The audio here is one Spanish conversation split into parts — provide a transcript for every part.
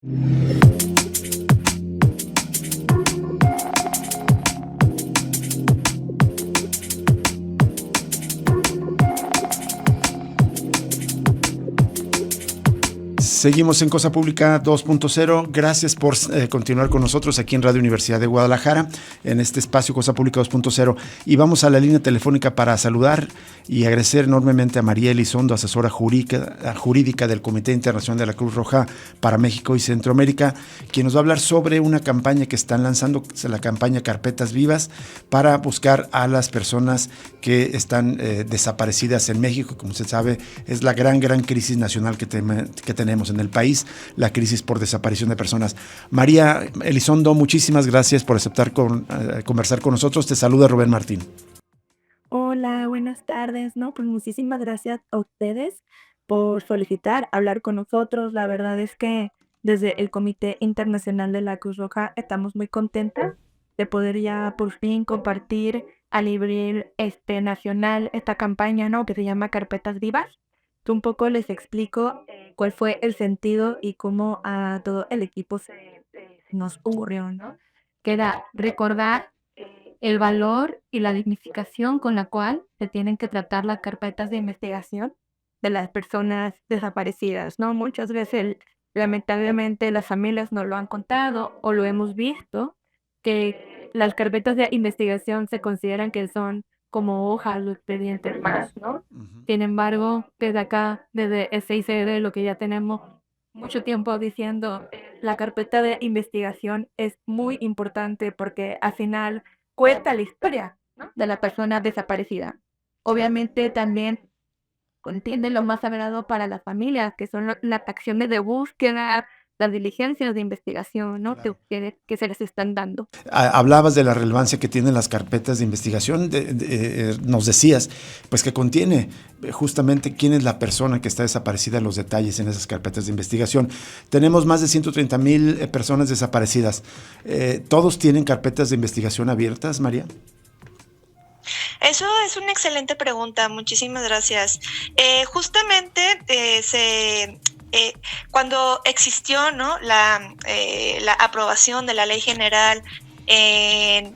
Seguimos en Cosa Pública 2.0. Gracias por continuar con nosotros aquí en Radio Universidad de Guadalajara, en este espacio Cosa Pública 2.0. Y vamos a la línea telefónica para saludar y agradecer enormemente a María Elizondo, asesora jurídica del Comité Internacional de la Cruz Roja para México y Centroamérica, quien nos va a hablar sobre una campaña que están lanzando, la campaña Carpetas Vivas, para buscar a las personas que están desaparecidas en México. Como se sabe, es la gran crisis nacional que tenemos en el país, la crisis por desaparición de personas. María Elizondo, muchísimas gracias por aceptar conversar con nosotros. Te saluda Rubén Martín. Hola, buenas tardes, ¿no? Pues muchísimas gracias a ustedes por solicitar hablar con nosotros. La verdad es que desde el Comité Internacional de la Cruz Roja estamos muy contentas de poder ya por fin compartir a nivel nacional esta campaña, ¿no? Que se llama Carpetas Vivas. Un poco les explico cuál fue el sentido y cómo a todo el equipo se nos ocurrió, ¿no? Que era recordar el valor y la dignificación con la cual se tienen que tratar las carpetas de investigación de las personas desaparecidas, ¿no? Muchas veces, lamentablemente, las familias nos lo han contado o lo hemos visto, que las carpetas de investigación se consideran que son como hojas o expedientes más, ¿no? Uh-huh. Sin embargo, desde acá, desde SICD, lo que ya tenemos mucho tiempo diciendo, la carpeta de investigación es muy importante porque al final cuenta la historia, ¿no? De la persona desaparecida. Obviamente también contiene lo más sagrado para las familias, que son las acciones de búsqueda, las diligencias de investigación, ¿no? Claro. Que se les están dando. Hablabas de la relevancia que tienen las carpetas de investigación, nos decías, pues que contiene justamente quién es la persona que está desaparecida, los detalles en esas carpetas de investigación. Tenemos más de 130,000 personas desaparecidas. ¿Todos tienen carpetas de investigación abiertas, María? Eso es una excelente pregunta, muchísimas gracias. Justamente cuando existió, ¿no?, la aprobación de la Ley General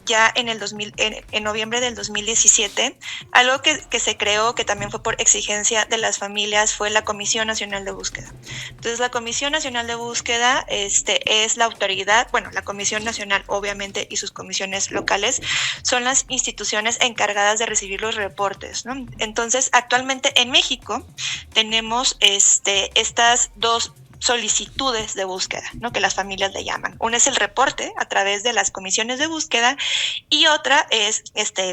ya en noviembre del 2017, algo que se creó, que también fue por exigencia de las familias, fue la Comisión Nacional de Búsqueda. Entonces, la Comisión Nacional de Búsqueda es la autoridad, bueno, la Comisión Nacional, obviamente, y sus comisiones locales son las instituciones encargadas de recibir los reportes, ¿no? Entonces, actualmente en México tenemos estas dos solicitudes de búsqueda, ¿no?, que las familias le llaman. Una es el reporte a través de las comisiones de búsqueda y otra es,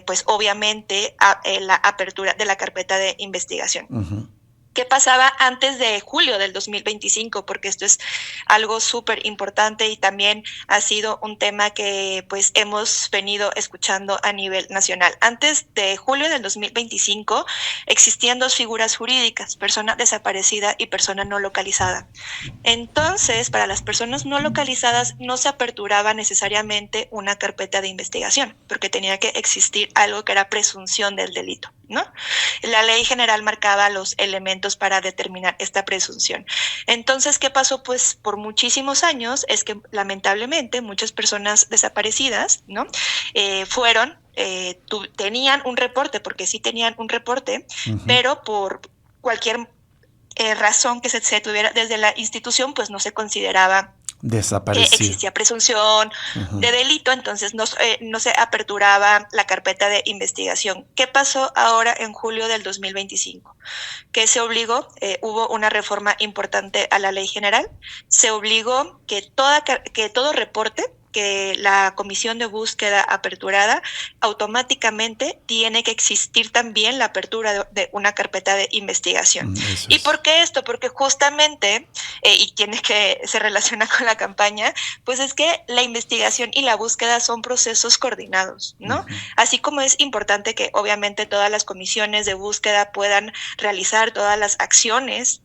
pues obviamente, la apertura de la carpeta de investigación. Uh-huh. ¿Qué pasaba antes de julio del 2025? Porque esto es algo súper importante y también ha sido un tema que pues hemos venido escuchando a nivel nacional. Antes de julio del 2025 existían dos figuras jurídicas, persona desaparecida y persona no localizada. Entonces, para las personas no localizadas no se aperturaba necesariamente una carpeta de investigación, porque tenía que existir algo que era presunción del delito, ¿no? La ley general marcaba los elementos para determinar esta presunción. Entonces, ¿qué pasó? Pues por muchísimos años es que lamentablemente muchas personas desaparecidas, ¿no?, tenían un reporte, porque sí tenían un reporte, uh-huh, pero por cualquier razón que se tuviera desde la institución, pues no se consideraba existía presunción uh-huh de delito, entonces no se aperturaba la carpeta de investigación. ¿Qué pasó ahora en julio del 2025? Que se obligó, hubo una reforma importante a la ley general, se obligó que todo reporte que la comisión de búsqueda aperturada, automáticamente tiene que existir también la apertura de una carpeta de investigación. ¿Y por qué esto? Porque justamente, y se relaciona con la campaña, pues es que la investigación y la búsqueda son procesos coordinados, ¿no? Uh-huh. Así como es importante que obviamente todas las comisiones de búsqueda puedan realizar todas las acciones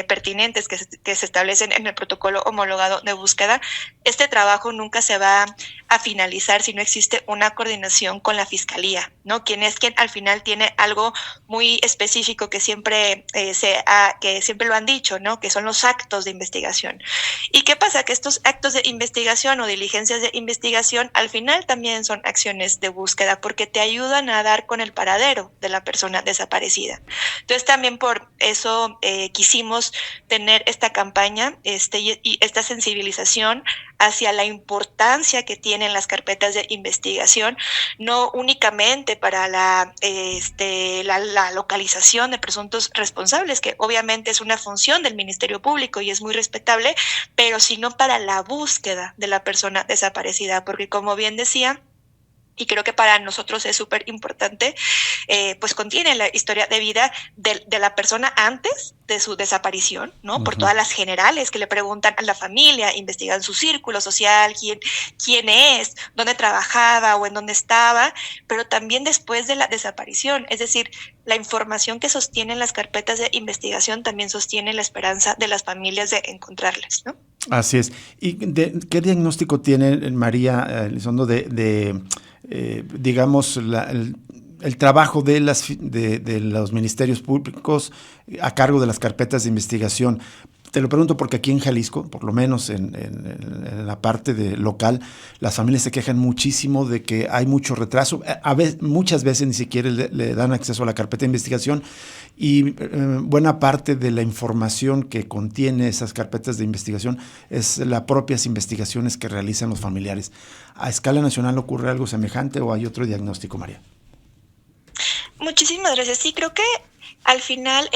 pertinentes que se establecen en el protocolo homologado de búsqueda, este trabajo nunca se va a finalizar si no existe una coordinación con la Fiscalía, ¿no? Quien al final tiene algo muy específico que siempre, que siempre lo han dicho, ¿no? Que son los actos de investigación. ¿Y qué pasa? Que estos actos de investigación o diligencias de investigación al final también son acciones de búsqueda porque te ayudan a dar con el paradero de la persona desaparecida. Entonces también por eso quisimos tener esta campaña y esta sensibilización hacia la importancia que tienen las carpetas de investigación, no únicamente para la localización de presuntos responsables, que obviamente es una función del Ministerio Público y es muy respetable, pero sino para la búsqueda de la persona desaparecida, porque como bien decía, y creo que para nosotros es súper importante, pues contiene la historia de vida de la persona antes de su desaparición, ¿no? Por todas las generales que le preguntan a la familia, investigan su círculo social, quién es, dónde trabajaba o en dónde estaba, pero también después de la desaparición. Es decir, la información que sostienen las carpetas de investigación también sostiene la esperanza de las familias de encontrarles, ¿no? Así es. ¿Y qué diagnóstico tiene María Elizondo digamos, el trabajo de los ministerios públicos a cargo de las carpetas de investigación? Te lo pregunto porque aquí en Jalisco, por lo menos en la parte local, las familias se quejan muchísimo de que hay mucho retraso. Muchas veces ni siquiera le dan acceso a la carpeta de investigación y buena parte de la información que contiene esas carpetas de investigación es las propias investigaciones que realizan los familiares. ¿A escala nacional ocurre algo semejante o hay otro diagnóstico, María? Muchísimas gracias. Sí, creo que al final,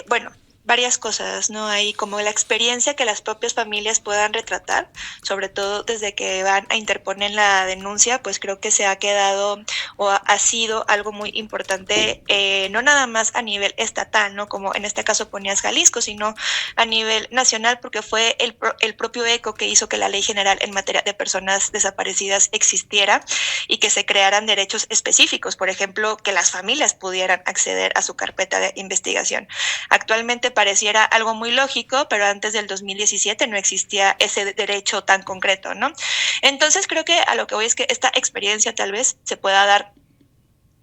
bueno, varias cosas, ¿no? Hay como la experiencia que las propias familias puedan retratar, sobre todo desde que van a interponer la denuncia, pues creo que se ha quedado o ha sido algo muy importante, no nada más a nivel estatal, ¿no? Como en este caso ponías Jalisco, sino a nivel nacional, porque fue el propio ECO que hizo que la Ley General en materia de personas desaparecidas existiera y que se crearan derechos específicos, por ejemplo, que las familias pudieran acceder a su carpeta de investigación. Actualmente pareciera algo muy lógico, pero antes del 2017 no existía ese derecho tan concreto, ¿no? Entonces creo que a lo que voy es que esta experiencia tal vez se pueda dar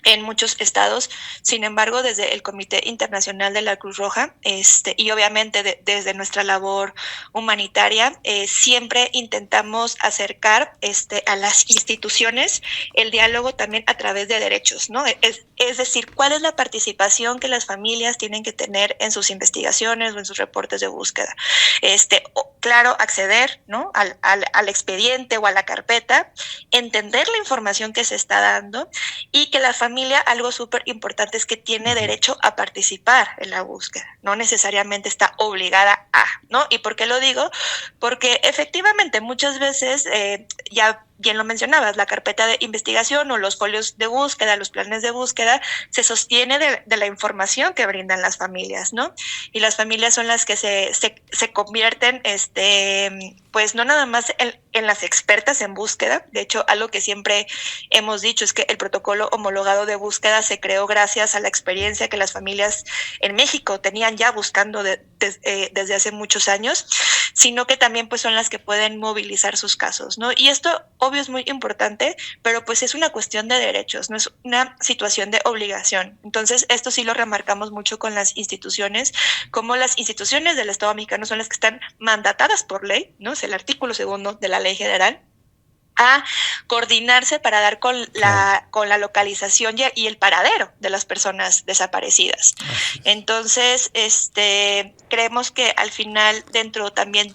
en muchos estados. Sin embargo, desde el Comité Internacional de la Cruz Roja y obviamente desde nuestra labor humanitaria, siempre intentamos acercar a las instituciones el diálogo también a través de derechos, ¿no? Es decir, cuál es la participación que las familias tienen que tener en sus investigaciones o en sus reportes de búsqueda. Claro, acceder, ¿no? al expediente o a la carpeta, entender la información que se está dando y que la familia, algo súper importante es que tiene derecho a participar en la búsqueda, no necesariamente está obligada a, ¿no? ¿Y por qué lo digo? Porque efectivamente muchas veces, ya bien lo mencionabas, la carpeta de investigación o los folios de búsqueda, los planes de búsqueda, se sostiene de la información que brindan las familias, ¿no? Y las familias son las que se convierten, pues no nada más en las expertas en búsqueda. De hecho, algo que siempre hemos dicho es que el protocolo homologado de búsqueda se creó gracias a la experiencia que las familias en México tenían ya buscando desde hace muchos años, sino que también pues son las que pueden movilizar sus casos, ¿no? Y esto obvio es muy importante, pero pues es una cuestión de derechos, no es una situación de obligación. Entonces esto sí lo remarcamos mucho con las instituciones, como las instituciones del Estado mexicano son las que están mandatadas por ley, ¿no? Es el artículo 2 de la Ley General, a coordinarse para dar con la localización y el paradero de las personas desaparecidas. Entonces, creemos que al final, dentro también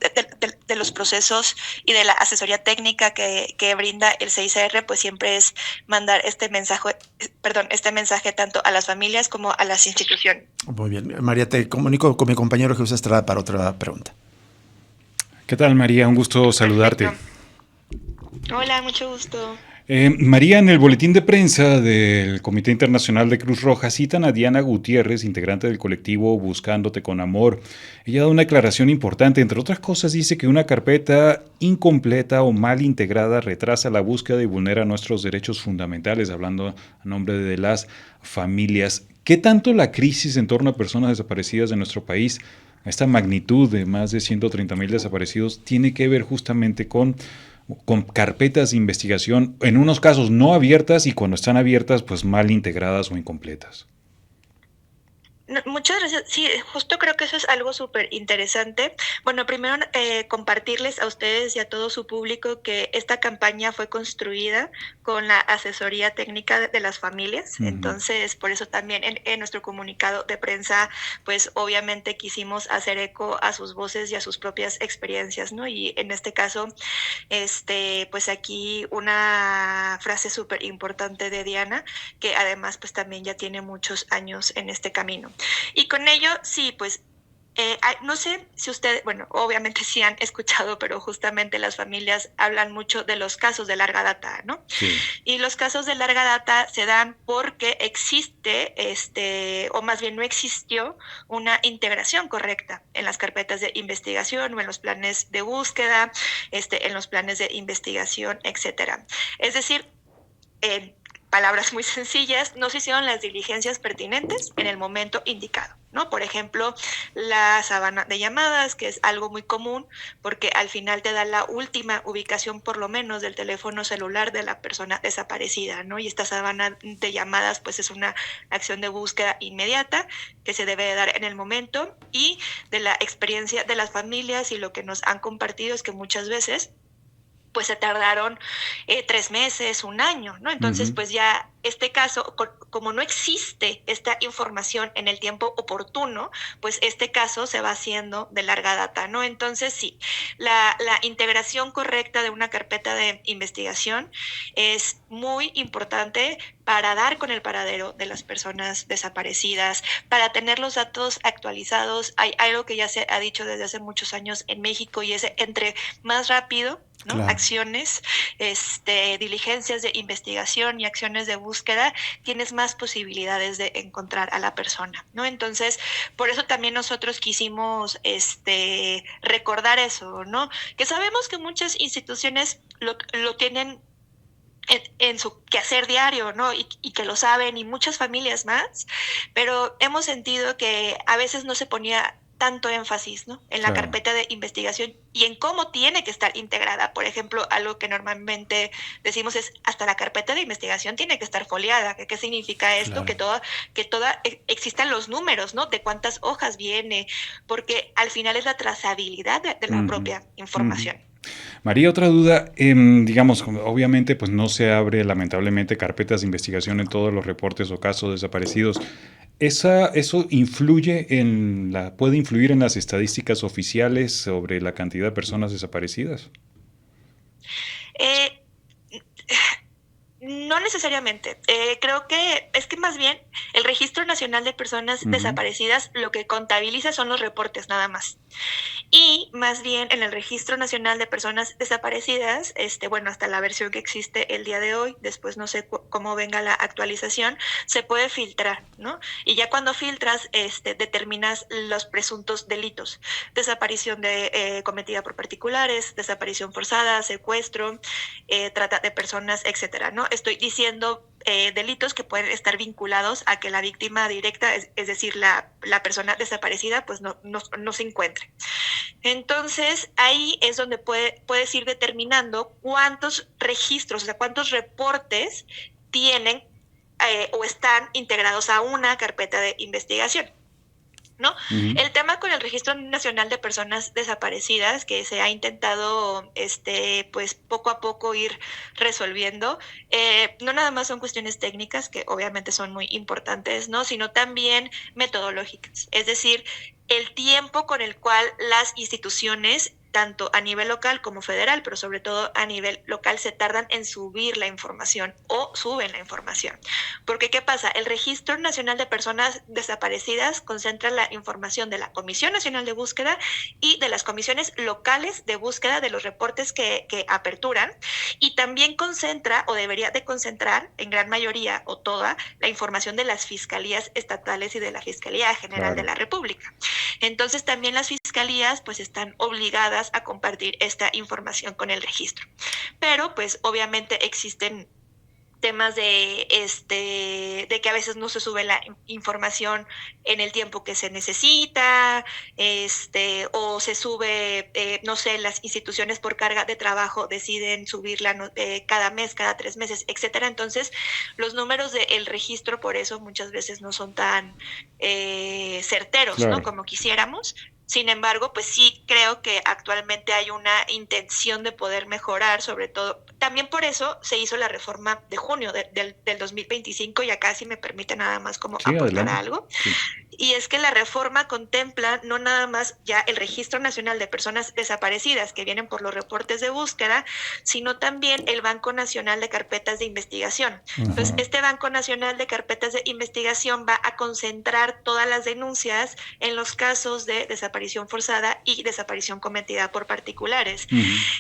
de los procesos y de la asesoría técnica que brinda el CICR, pues siempre es mandar este mensaje tanto a las familias como a las instituciones. Muy bien. María, te comunico con mi compañero Jesús Estrada para otra pregunta. ¿Qué tal, María? Un gusto saludarte. Perfecto. Hola, mucho gusto. María, en el boletín de prensa del Comité Internacional de Cruz Roja citan a Diana Gutiérrez, integrante del colectivo Buscándote con Amor. Ella da una declaración importante, entre otras cosas dice que una carpeta incompleta o mal integrada retrasa la búsqueda y vulnera nuestros derechos fundamentales, hablando a nombre de las familias. ¿Qué tanto la crisis en torno a personas desaparecidas de nuestro país, esta magnitud de más de 130,000 desaparecidos, tiene que ver justamente con con carpetas de investigación, en unos casos no abiertas y cuando están abiertas, pues mal integradas o incompletas. Muchas gracias. Sí, justo creo que eso es algo súper interesante. Bueno, primero compartirles a ustedes y a todo su público que esta campaña fue construida con la asesoría técnica de las familias. Entonces, por eso también en nuestro comunicado de prensa, pues obviamente quisimos hacer eco a sus voces y a sus propias experiencias, ¿no? Y en este caso, pues aquí una frase súper importante de Diana, que además pues también ya tiene muchos años en este camino. Y con ello, sí, pues no sé si ustedes, bueno, obviamente sí han escuchado, pero justamente las familias hablan mucho de los casos de larga data, ¿no? Sí. Y los casos de larga data se dan porque existe, o más bien no existió una integración correcta en las carpetas de investigación o en los planes de búsqueda, en los planes de investigación, etcétera. Es decir, palabras muy sencillas, no se hicieron las diligencias pertinentes en el momento indicado, ¿no? Por ejemplo, la sábana de llamadas, que es algo muy común, porque al final te da la última ubicación, por lo menos, del teléfono celular de la persona desaparecida, ¿no? Y esta sábana de llamadas, pues es una acción de búsqueda inmediata que se debe de dar en el momento, y de la experiencia de las familias y lo que nos han compartido es que muchas veces pues se tardaron 3 meses, 1 año, ¿no? Entonces, pues ya este caso, como no existe esta información en el tiempo oportuno, pues este caso se va haciendo de larga data, ¿no? Entonces, sí, la integración correcta de una carpeta de investigación es muy importante para dar con el paradero de las personas desaparecidas, para tener los datos actualizados. Hay algo que ya se ha dicho desde hace muchos años en México y es entre más rápido, ¿no? Claro. Acciones, diligencias de investigación y acciones de búsqueda, tienes más posibilidades de encontrar a la persona, ¿no? Entonces, por eso también nosotros quisimos recordar eso, ¿no? Que sabemos que muchas instituciones lo tienen en su quehacer diario, ¿no? Y que lo saben, y muchas familias más, pero hemos sentido que a veces no se ponía tanto énfasis, ¿no? En la Claro. carpeta de investigación y en cómo tiene que estar integrada. Por ejemplo, algo que normalmente decimos es hasta la carpeta de investigación tiene que estar foliada. ¿Qué significa esto? Claro. Que existan los números, ¿no? De cuántas hojas viene, porque al final es la trazabilidad de la propia información. María, otra duda, digamos, obviamente pues no se abre lamentablemente carpetas de investigación en todos los reportes o casos desaparecidos. ¿Eso puede influir en las estadísticas oficiales sobre la cantidad de personas desaparecidas? Eh, No necesariamente. Creo que es que más bien el Registro Nacional de Personas Desaparecidas lo que contabiliza son los reportes nada más. Y más bien en el Registro Nacional de Personas Desaparecidas, bueno, hasta la versión que existe el día de hoy, después no sé cómo venga la actualización, se puede filtrar, ¿no? Y ya cuando filtras, determinas los presuntos delitos. Desaparición cometida por particulares, desaparición forzada, secuestro, trata de personas, etcétera, ¿no? Estoy diciendo delitos que pueden estar vinculados a que la víctima directa, es decir, la persona desaparecida, pues no se encuentre. Entonces, ahí es donde puedes ir determinando cuántos registros, o sea, cuántos reportes tienen o están integrados a una carpeta de investigación, ¿no? El tema con el Registro Nacional de Personas Desaparecidas, que se ha intentado, pues poco a poco ir resolviendo, no nada más son cuestiones técnicas, que obviamente son muy importantes, ¿no? Sino también metodológicas. Es decir, el tiempo con el cual las instituciones, tanto a nivel local como federal, pero sobre todo a nivel local, se tardan en subir la información o suben la información. Porque, ¿qué pasa? El Registro Nacional de Personas Desaparecidas concentra la información de la Comisión Nacional de Búsqueda y de las comisiones locales de búsqueda de los reportes que aperturan, y también concentra, o debería de concentrar, en gran mayoría o toda, la información de las fiscalías estatales y de la Fiscalía General de la República. Entonces, también las fiscalías pues están obligadas a compartir esta información con el registro. Pero pues obviamente existen temas de que a veces no se sube la información en el tiempo que se necesita, o se sube, no sé, las instituciones por carga de trabajo deciden subirla cada mes, cada 3 meses, etcétera. Entonces, los números del registro por eso muchas veces no son tan certeros, Claro. ¿no? Como quisiéramos. Sin embargo, pues sí creo que actualmente hay una intención de poder mejorar, sobre todo. También por eso se hizo la reforma de junio del 2025, y acá, si me permite nada más como Sí, aportar adelante. algo. Sí. Y es que la reforma contempla no nada más ya el Registro Nacional de Personas Desaparecidas que vienen por los reportes de búsqueda, sino también el Banco Nacional de Carpetas de Investigación. Entonces, este Banco Nacional de Carpetas de Investigación va a concentrar todas las denuncias en los casos de desaparición forzada y desaparición cometida por particulares.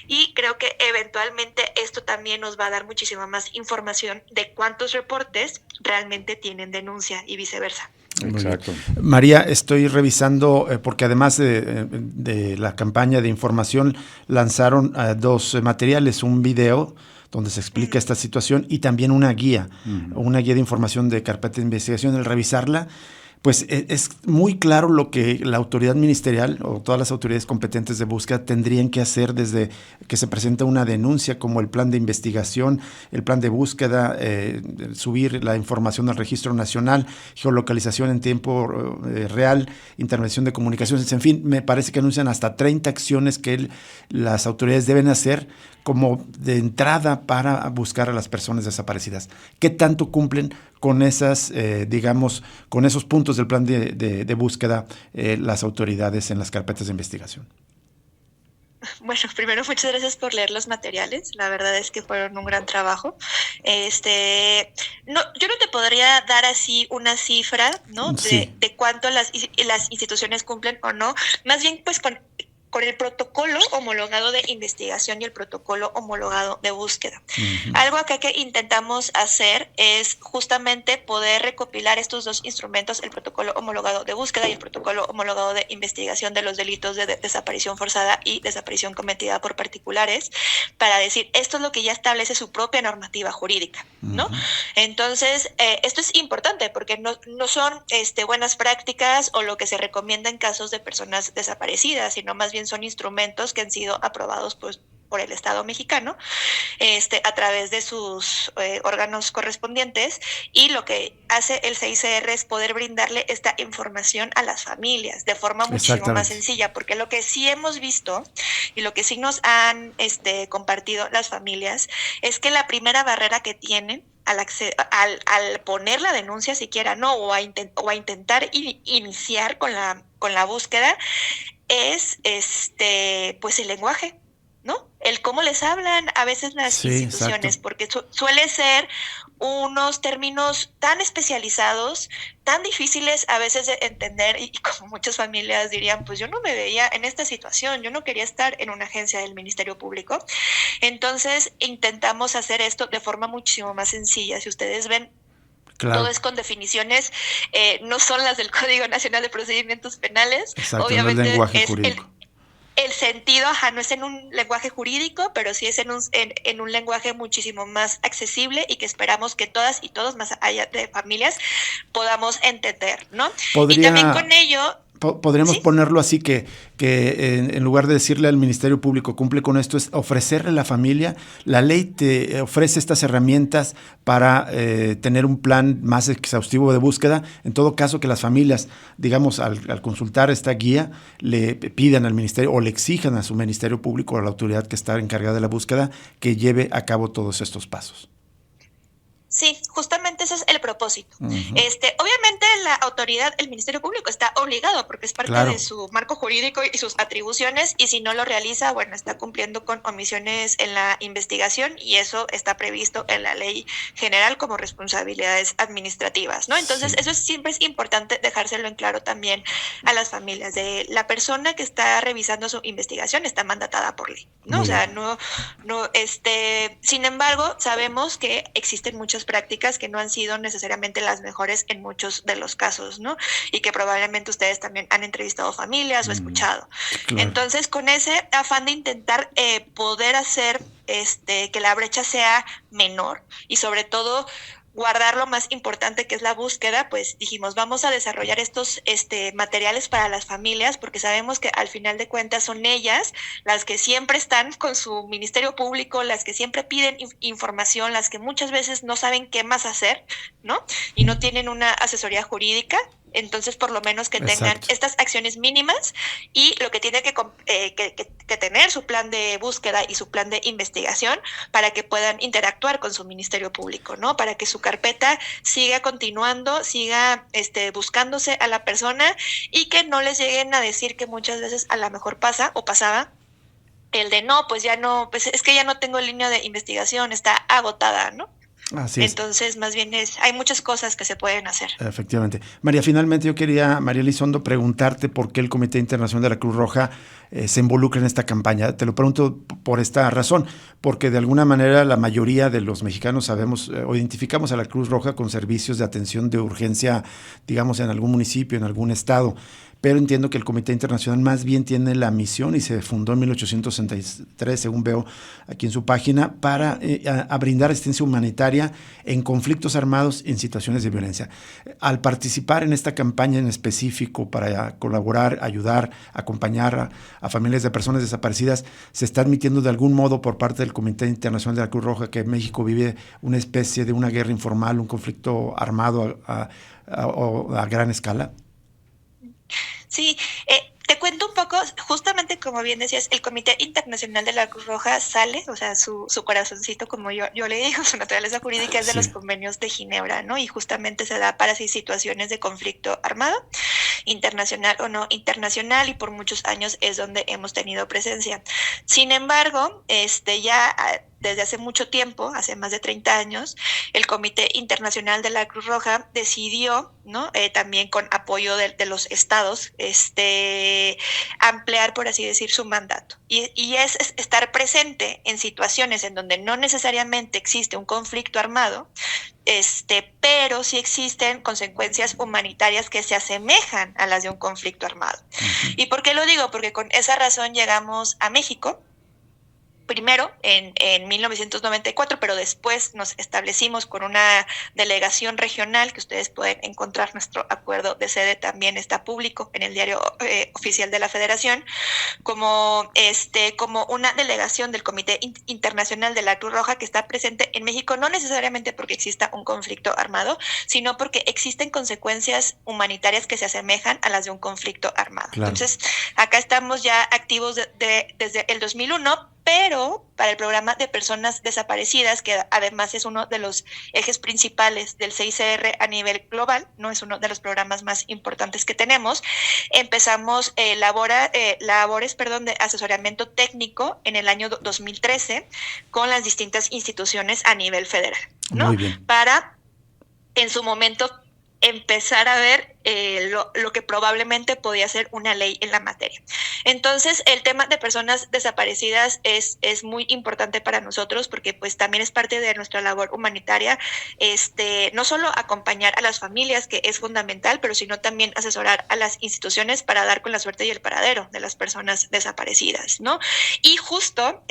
Y creo que eventualmente esto también nos va a dar muchísima más información de cuántos reportes realmente tienen denuncia y viceversa. Exacto. María, estoy revisando, porque además de la campaña de información, lanzaron 2 materiales, un video donde se explica esta situación y también una guía de información de carpeta de investigación. Al revisarla, pues es muy claro lo que la autoridad ministerial o todas las autoridades competentes de búsqueda tendrían que hacer desde que se presenta una denuncia, como el plan de investigación, el plan de búsqueda, subir la información al registro nacional, geolocalización en tiempo real, intervención de comunicaciones, en fin, me parece que anuncian hasta 30 acciones que las autoridades deben hacer como de entrada para buscar a las personas desaparecidas. ¿Qué tanto cumplen con esas, con esos puntos del plan de búsqueda las autoridades en las carpetas de investigación? Bueno, primero, muchas gracias por leer los materiales. La verdad es que fueron un gran trabajo. No, yo no te podría dar así una cifra, ¿no? Sí. De cuánto las instituciones cumplen o no. Más bien, pues con el protocolo homologado de investigación y el protocolo homologado de búsqueda. Algo acá que intentamos hacer es justamente poder recopilar estos 2 instrumentos, el protocolo homologado de búsqueda y el protocolo homologado de investigación de los delitos de desaparición forzada y desaparición cometida por particulares, para decir, esto es lo que ya establece su propia normativa jurídica, ¿no? Entonces, esto es importante porque no son buenas prácticas o lo que se recomienda en casos de personas desaparecidas, sino más bien son instrumentos que han sido aprobados por el Estado mexicano a través de sus órganos correspondientes, y lo que hace el CICR es poder brindarle esta información a las familias de forma muchísimo más sencilla, porque lo que sí hemos visto y lo que sí nos han compartido las familias es que la primera barrera que tienen al poner la denuncia siquiera, ¿no? o a intentar iniciar con la búsqueda, es pues el lenguaje, ¿no? El cómo les hablan a veces las instituciones, exacto. Porque suele ser unos términos tan especializados, tan difíciles a veces de entender, y como muchas familias dirían, pues yo no me veía en esta situación, yo no quería estar en una agencia del Ministerio Público. Entonces intentamos hacer esto de forma muchísimo más sencilla. Si ustedes ven, claro, todo es con definiciones, no son las del Código Nacional de Procedimientos Penales. Exacto, obviamente no el lenguaje es jurídico. El sentido, no es en un lenguaje jurídico, pero sí es en un lenguaje muchísimo más accesible y que esperamos que todas y todos, más allá de familias, podamos entender, ¿no? Y también con ello... Podríamos ponerlo así, que en lugar de decirle al Ministerio Público cumple con esto, es ofrecerle a la familia. La ley te ofrece estas herramientas para tener un plan más exhaustivo de búsqueda. En todo caso, que las familias, digamos, al consultar esta guía, le pidan al Ministerio o le exijan a su Ministerio Público o a la autoridad que está encargada de la búsqueda que lleve a cabo todos estos pasos. Sí, justamente ese es el propósito. Obviamente la autoridad, el Ministerio Público está obligado porque es parte de su marco jurídico y sus atribuciones, y si no lo realiza, bueno, está cumpliendo con omisiones en la investigación, y eso está previsto en la ley general como responsabilidades administrativas, ¿no? Entonces, eso siempre es importante dejárselo en claro también a las familias. De la persona que está revisando su investigación está mandatada por ley, ¿no? Muy bien. Sin embargo, sabemos que existen muchas prácticas que no han sido necesariamente necesariamente las mejores en muchos de los casos, ¿no? Y que probablemente ustedes también han entrevistado familias o escuchado. Claro. Entonces, con ese afán de intentar poder hacer que la brecha sea menor y sobre todo guardar lo más importante que es la búsqueda, pues dijimos, vamos a desarrollar estos materiales para las familias, porque sabemos que al final de cuentas son ellas las que siempre están con su ministerio público, las que siempre piden información, las que muchas veces no saben qué más hacer, ¿no? Y no tienen una asesoría jurídica. Entonces, por lo menos que tengan Exacto. estas acciones mínimas y lo que tiene que tener su plan de búsqueda y su plan de investigación para que puedan interactuar con su ministerio público, ¿no? Para que su carpeta siga continuando, siga buscándose a la persona y que no les lleguen a decir que muchas veces a lo mejor pasa o pasaba el de no, pues ya no, pues es que ya no tengo línea de investigación, está agotada, ¿no? Así es. Entonces, más bien hay muchas cosas que se pueden hacer. Efectivamente. María, finalmente yo quería, María Elizondo, preguntarte por qué el Comité Internacional de la Cruz Roja se involucra en esta campaña. Te lo pregunto por esta razón, porque de alguna manera la mayoría de los mexicanos sabemos o identificamos a la Cruz Roja con servicios de atención de urgencia, digamos, en algún municipio, en algún estado. Pero entiendo que el Comité Internacional más bien tiene la misión y se fundó en 1863, según veo aquí en su página, para a brindar asistencia humanitaria en conflictos armados en situaciones de violencia. Al participar en esta campaña en específico para colaborar, ayudar, acompañar a familias de personas desaparecidas, se está admitiendo de algún modo por parte del Comité Internacional de la Cruz Roja que México vive una especie de una guerra informal, un conflicto armado a gran escala. Sí, te cuento un poco, justamente como bien decías, el Comité Internacional de la Cruz Roja sale, o sea, su corazoncito, como yo le digo, su naturaleza jurídica es de los convenios de Ginebra, ¿no? Y justamente se da para situaciones de conflicto armado, internacional o no internacional, y por muchos años es donde hemos tenido presencia. Sin embargo, ya desde hace mucho tiempo, hace más de 30 años, el Comité Internacional de la Cruz Roja decidió, ¿no? También con apoyo de los estados, ampliar, por así decir, su mandato. Y es estar presente en situaciones en donde no necesariamente existe un conflicto armado, pero sí existen consecuencias humanitarias que se asemejan a las de un conflicto armado. Uh-huh. ¿Y por qué lo digo? Porque con esa razón llegamos a México, primero en 1994, pero después nos establecimos con una delegación regional, que ustedes pueden encontrar, nuestro acuerdo de sede también está público en el diario oficial de la Federación, como una delegación del Comité Internacional de la Cruz Roja que está presente en México, no necesariamente porque exista un conflicto armado, sino porque existen consecuencias humanitarias que se asemejan a las de un conflicto armado. Claro. Entonces, acá estamos ya activos desde el 2001, pero para el programa de personas desaparecidas, que además es uno de los ejes principales del CICR a nivel global, no es uno de los programas más importantes que tenemos, empezamos labores de asesoramiento técnico en el año 2013 con las distintas instituciones a nivel federal, ¿no? Muy bien. Para en su momento empezar a ver lo que probablemente podía ser una ley en la materia. Entonces, el tema de personas desaparecidas es muy importante para nosotros porque pues también es parte de nuestra labor humanitaria, no solo acompañar a las familias, que es fundamental, pero sino también asesorar a las instituciones para dar con la suerte y el paradero de las personas desaparecidas, ¿no? Y justo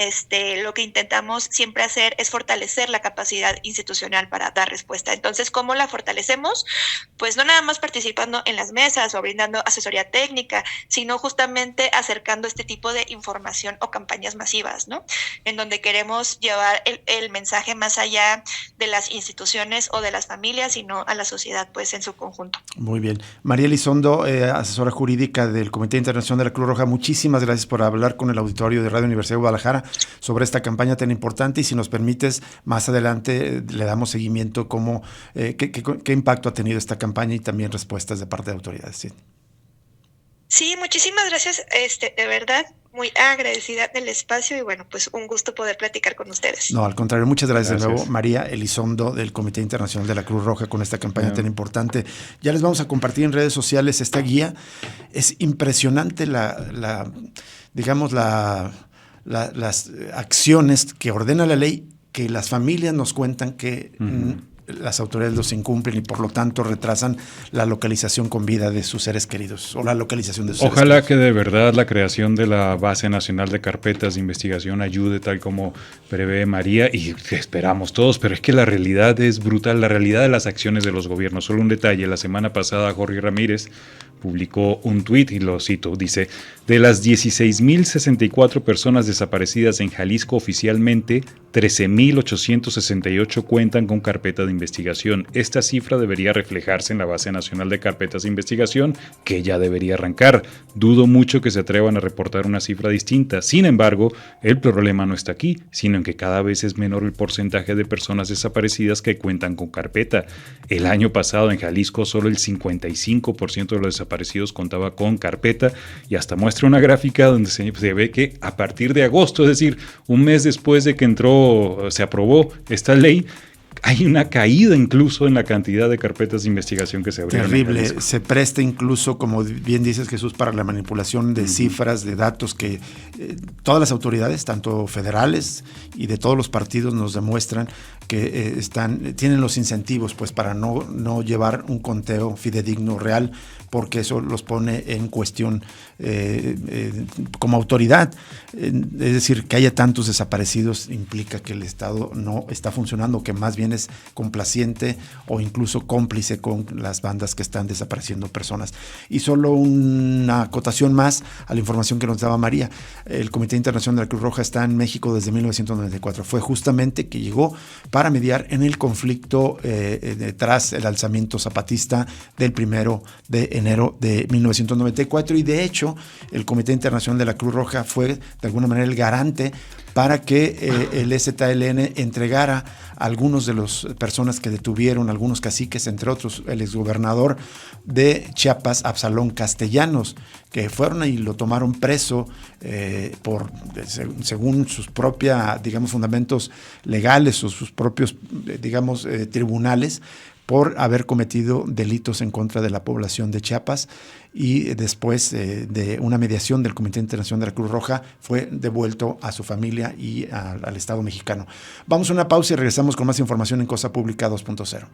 lo que intentamos siempre hacer es fortalecer la capacidad institucional para dar respuesta. Entonces, ¿cómo la fortalecemos? Pues no nada más participando en las mesas o brindando asesoría técnica, sino justamente acercando este tipo de información o campañas masivas, ¿no? En donde queremos llevar el mensaje más allá de las instituciones o de las familias, sino a la sociedad, pues, en su conjunto. Muy bien. María Elizondo, asesora jurídica del Comité Internacional de la Cruz Roja, muchísimas gracias por hablar con el auditorio de Radio Universidad de Guadalajara sobre esta campaña tan importante, y si nos permites, más adelante le damos seguimiento qué impacto ha tenido esta campaña y también respuestas de parte de autoridades. Sí, sí, muchísimas gracias, de verdad, muy agradecida del espacio y bueno, pues un gusto poder platicar con ustedes. No, al contrario, muchas gracias de nuevo, María Elizondo del Comité Internacional de la Cruz Roja, con esta campaña tan importante. Ya les vamos a compartir en redes sociales esta guía. Es impresionante las acciones que ordena la ley, que las familias nos cuentan que las autoridades los incumplen y por lo tanto retrasan la localización con vida de sus seres queridos o la localización de sus seres Ojalá queridos. que de verdad la creación de la Base Nacional de Carpetas de Investigación ayude tal como prevé María y esperamos todos, pero es que la realidad es brutal, la realidad de las acciones de los gobiernos. Solo un detalle, la semana pasada Jorge Ramírez publicó un tuit y lo cito, dice: de las 16.064 personas desaparecidas en Jalisco oficialmente, 13.868 cuentan con carpeta de investigación. Esta cifra debería reflejarse en la Base Nacional de Carpetas de Investigación, que ya debería arrancar. Dudo mucho que se atrevan a reportar una cifra distinta. Sin embargo, el problema no está aquí, sino en que cada vez es menor el porcentaje de personas desaparecidas que cuentan con carpeta. El año pasado en Jalisco solo el 55% de los desaparecidos contaba con carpeta, y hasta muestra una gráfica donde se ve que a partir de agosto, es decir, un mes después de que se aprobó esta ley, hay una caída incluso en la cantidad de carpetas de investigación que se abrieron. Terrible, se presta incluso, como bien dices, Jesús, para la manipulación de cifras, de datos que todas las autoridades, tanto federales y de todos los partidos, nos demuestran que tienen los incentivos pues para no llevar un conteo fidedigno real, porque eso los pone en cuestión como autoridad. Es decir, que haya tantos desaparecidos implica que el Estado no está funcionando, que más bien es complaciente o incluso cómplice con las bandas que están desapareciendo personas. Y solo una acotación más a la información que nos daba María. El Comité Internacional de la Cruz Roja está en México desde 1994. Fue justamente que llegó para mediar en el conflicto tras el alzamiento zapatista del 1 de enero de 1994, y de hecho el Comité Internacional de la Cruz Roja fue de alguna manera el garante para que el ZLN entregara a algunos de las personas que detuvieron, algunos caciques, entre otros el exgobernador de Chiapas, Absalón Castellanos, que fueron y lo tomaron preso según sus propios, fundamentos legales o sus propios, tribunales, por haber cometido delitos en contra de la población de Chiapas, y después de una mediación del Comité Internacional de la Cruz Roja fue devuelto a su familia y al Estado mexicano. Vamos a una pausa y regresamos con más información en Cosa Pública 2.0.